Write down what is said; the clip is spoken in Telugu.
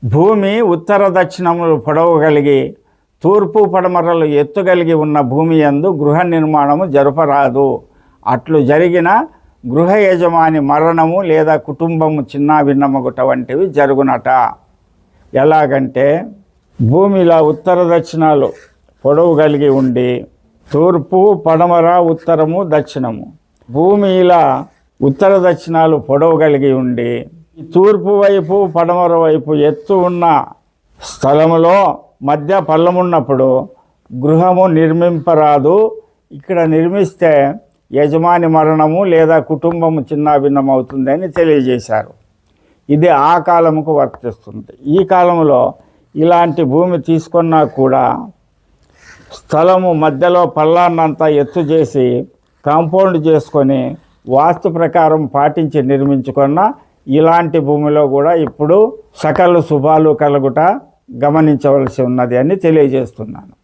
భూమి ఉత్తర దక్షిణములు పొడవు కలిగి తూర్పు పడమరలు ఎత్తు కలిగి ఉన్న భూమి యందు గృహ నిర్మాణము జరపరాదు. అట్లు జరిగిన గృహ యజమాని మరణము లేదా కుటుంబము చిన్నాభిన్నమగుట వంటివి జరుగునట. ఎలాగంటే భూమిలో ఉత్తర దక్షిణాలు పొడవు కలిగి ఉండి తూర్పు పడమర ఉత్తరము దక్షిణము, భూమి ఇలా ఉత్తర దక్షిణాలు పొడవు కలిగి ఉండి తూర్పు వైపు పడమర వైపు ఎత్తు ఉన్న స్థలములో మధ్య పల్లమున్నప్పుడు గృహము నిర్మింపరాదు. ఇక్కడ నిర్మిస్తే యజమాని మరణము లేదా కుటుంబము చిన్నాభిన్నమవుతుందని తెలియజేశారు. ఇది ఆ కాలముకు వర్తిస్తుంది. ఈ కాలంలో ఇలాంటి భూమి తీసుకున్నా కూడా స్థలము మధ్యలో పల్లాన్నంతా ఎత్తు చేసి కాంపౌండ్ చేసుకొని వాస్తు ప్రకారం పాటించి నిర్మించుకున్న ఇలాంటి భూమిలో కూడా ఇప్పుడు సకల శుభాలు కలుగుట గమనించవలసి ఉన్నది అని తెలియజేస్తున్నాను.